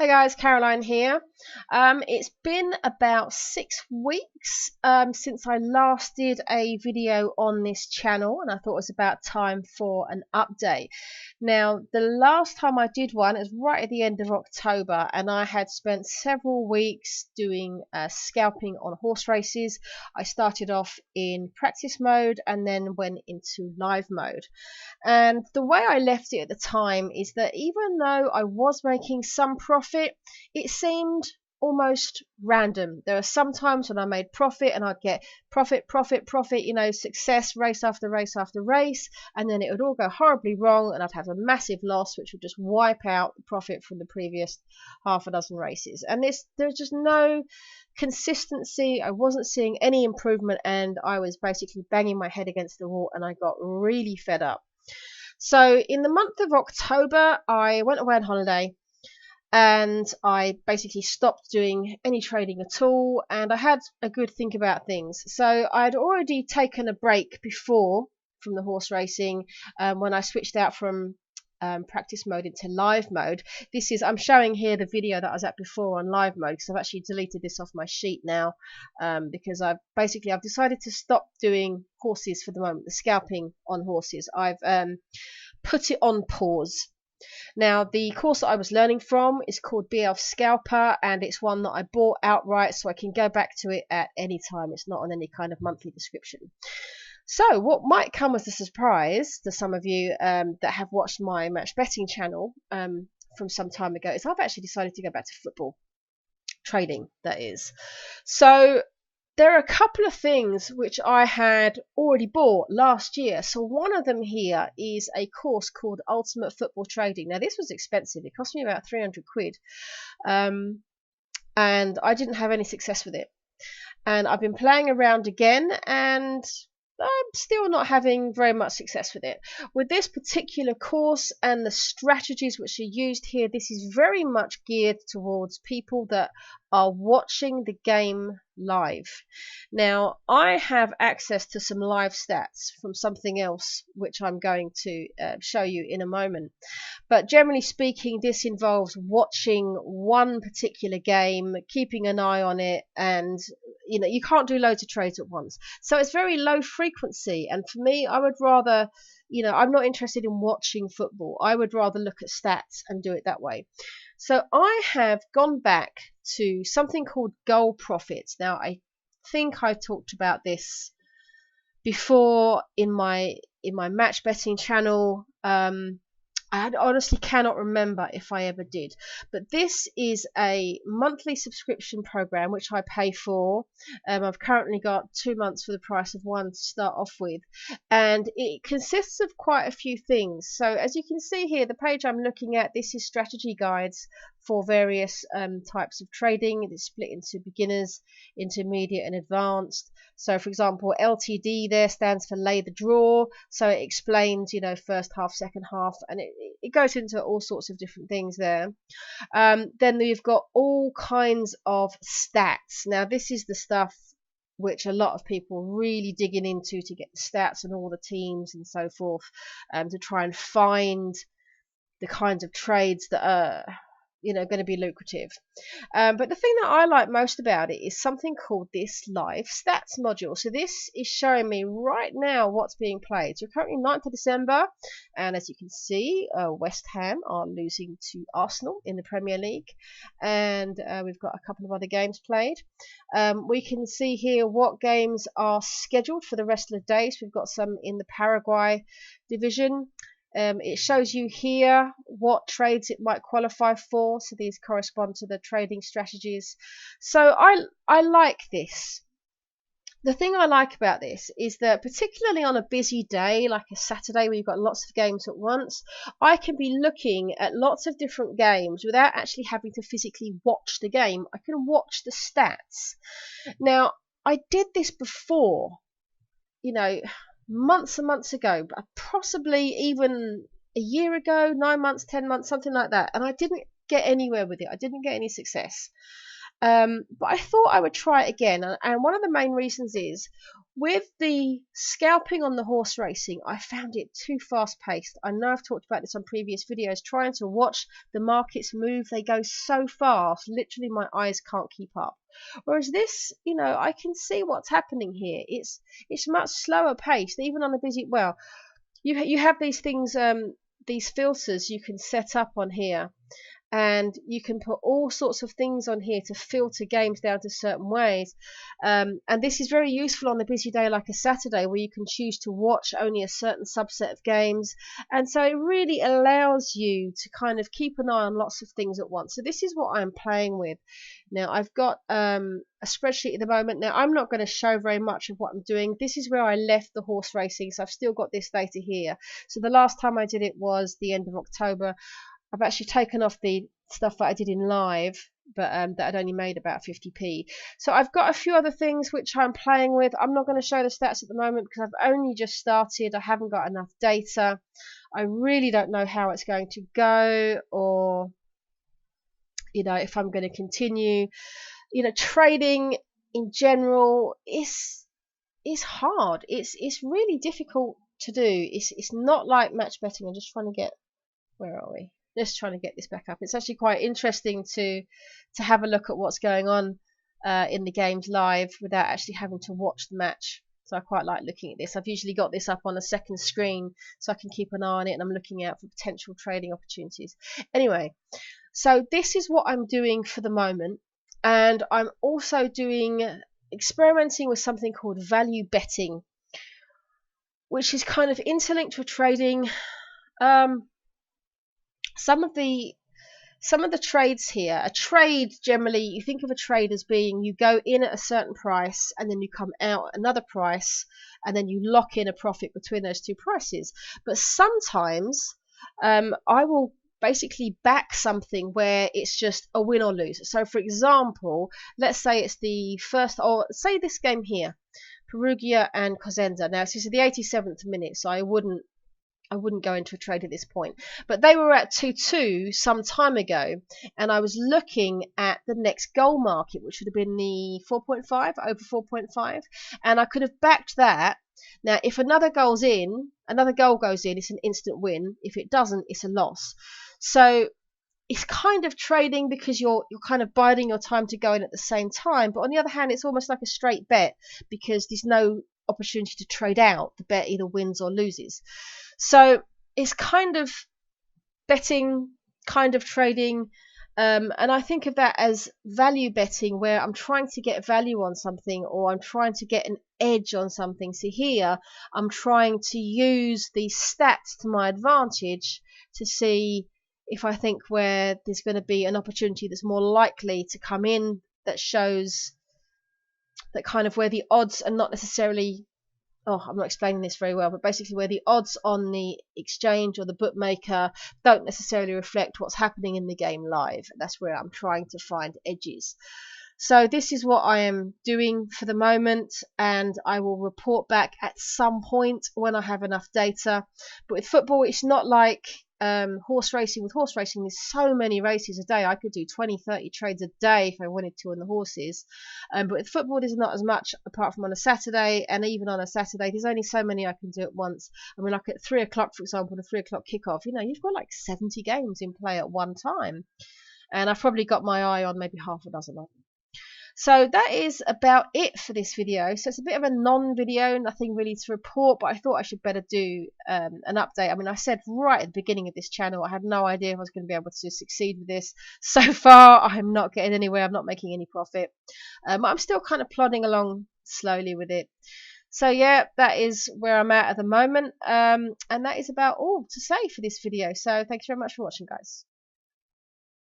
Hey guys, Caroline here. It's been about 6 weeks since I last did a video on this channel, and I thought it was about time for an update. Now, the last time I did one, it was right at the end of October, and I had spent several weeks doing scalping on horse races. I started off in practice mode and then went into live mode. And the way I left it at the time is that even though I was making some profit, it seemed almost random. There are some times when I made profit and I'd get profit, success race after race after race, and then it would all go horribly wrong and I'd have a massive loss which would just wipe out the profit from the previous half a dozen races. And there's just no consistency. I wasn't seeing any improvement, and I was basically banging my head against the wall, and I got really fed up. So in the month of October, I went away on holiday and I basically stopped doing any trading at all, and I had a good think about things. So I'd already taken a break before from the horse racing when I switched out from practice mode into live mode. I'm showing here the video that I was at before on live mode, because I've actually deleted this off my sheet now because I've decided to stop doing horses for the moment, the scalping on horses. I've put it on pause. Now, the course that I was learning from is called BL Scalper, and it's one that I bought outright, so I can go back to it at any time. It's not on any kind of monthly subscription. So what might come as a surprise to some of you that have watched my match betting channel from some time ago is I've actually decided to go back to football trading, that is. So there are a couple of things which I had already bought last year. So one of them here is a course called Ultimate Football Trading. Now, this was expensive. It cost me about 300 quid. And I didn't have any success with it. And I've been playing around again, and I'm still not having very much success with it. With this particular course and the strategies which are used here, this is very much geared towards people that are watching the game live. Now, I have access to some live stats from something else which I'm going to show you in a moment. But generally speaking, this involves watching one particular game, keeping an eye on it, and you can't do loads of trades at once. So it's very low frequency, and for me, I would rather, I'm not interested in watching football. I would rather look at stats and do it that way. So I have gone back to something called Goal Profits. Now, I think I talked about this before in my match betting channel. I honestly cannot remember if I ever did, but this is a monthly subscription program which I pay for. I've currently got 2 months for the price of one to start off with, and it consists of quite a few things. So as you can see here, the page I'm looking at, this is strategy guides for various types of trading. It's split into beginners, intermediate, and advanced. So for example, LTD there stands for lay the draw, so it explains first half, second half, and it goes into all sorts of different things there. Then we've got all kinds of stats. Now, this is the stuff which a lot of people really digging into to get the stats and all the teams and so forth, to try and find the kinds of trades that are going to be lucrative. But the thing that I like most about it is something called this live stats module. So this is showing me right now what's being played. So currently 9th of December, and as you can see, West Ham are losing to Arsenal in the Premier League, and we've got a couple of other games played. We can see here what games are scheduled for the rest of the days. We've got some in the Paraguay division. It shows you here what trades it might qualify for, so these correspond to the trading strategies. So I like this. The thing I like about this is that, particularly on a busy day like a Saturday where you've got lots of games at once, I can be looking at lots of different games without actually having to physically watch the game. I can watch the stats. Now, I did this before, months and months ago, but possibly even a year ago, 9 months, 10 months, something like that, and I didn't get anywhere with it. I didn't get any success. But I thought I would try it again, and one of the main reasons is With the scalping on the horse racing, I found it too fast paced. I know I've talked about this on previous videos. Trying to watch the markets move, they go so fast, literally my eyes can't keep up. Whereas this, I can see what's happening here. It's much slower paced, even on a busy. Well, you have these things, these filters you can set up on here, and you can put all sorts of things on here to filter games down to certain ways, and this is very useful on a busy day like a Saturday, where you can choose to watch only a certain subset of games, and so it really allows you to kind of keep an eye on lots of things at once. So this is what I'm playing with now. I've got a spreadsheet at the moment. Now I'm not going to show very much of what I'm doing. This is where I left the horse racing, so I've still got this data here. So the last time I did it was the end of October. I've actually taken off the stuff that I did in live, but that I'd only made about 50p. So I've got a few other things which I'm playing with. I'm not going to show the stats at the moment because I've only just started. I haven't got enough data. I really don't know how it's going to go, or if I'm going to continue. Trading in general is hard. It's really difficult to do. It's not like match betting. I'm just trying to get, where are we? Just trying to get this back up. It's actually quite interesting to have a look at what's going on in the games live without actually having to watch the match. So I quite like looking at this. I've usually got this up on a second screen so I can keep an eye on it, and I'm looking out for potential trading opportunities. Anyway, so this is what I'm doing for the moment, and I'm also experimenting with something called value betting, which is kind of interlinked with trading. Some of the trades here, a trade, generally you think of a trade as being you go in at a certain price and then you come out at another price, and then you lock in a profit between those two prices. But sometimes I will basically back something where it's just a win or lose. So for example, let's say it's the first, or say this game here, Perugia and Cosenza. Now this is the 87th minute, so I wouldn't go into a trade at this point. But they were at 2-2 some time ago, and I was looking at the next goal market, which would have been the 4.5, over 4.5, and I could have backed that. Now, if another goal goes in, it's an instant win. If it doesn't, it's a loss. So it's kind of trading because you're kind of biding your time to go in at the same time. But on the other hand, it's almost like a straight bet because there's no opportunity to trade out. The bet either wins or loses. So it's kind of betting, kind of trading, and I think of that as value betting, where I'm trying to get value on something, or I'm trying to get an edge on something. So here I'm trying to use these stats to my advantage to see if I think where there's going to be an opportunity that's more likely to come in, that shows that kind of where the odds are not necessarily, I'm not explaining this very well, but basically where the odds on the exchange or the bookmaker don't necessarily reflect what's happening in the game live. That's where I'm trying to find edges. So this is what I am doing for the moment, and I will report back at some point when I have enough data. But with football, it's not like horse racing. With horse racing, there's so many races a day. I could do 20-30 trades a day if I wanted to on the horses. But with football, there's not as much, apart from on a Saturday, and even on a Saturday, there's only so many I can do at once. I mean, like at 3 o'clock, for example, the 3 o'clock kickoff, you've got like 70 games in play at one time. And I've probably got my eye on maybe half a dozen of them. So that is about it for this video. So it's a bit of a non-video, nothing really to report, but I thought I should better do an update. I mean, I said right at the beginning of this channel, I had no idea if I was going to be able to succeed with this. So far, I'm not getting anywhere. I'm not making any profit. I'm still kind of plodding along slowly with it. So yeah, that is where I'm at the moment. And that is about all to say for this video. So thanks very much for watching, guys.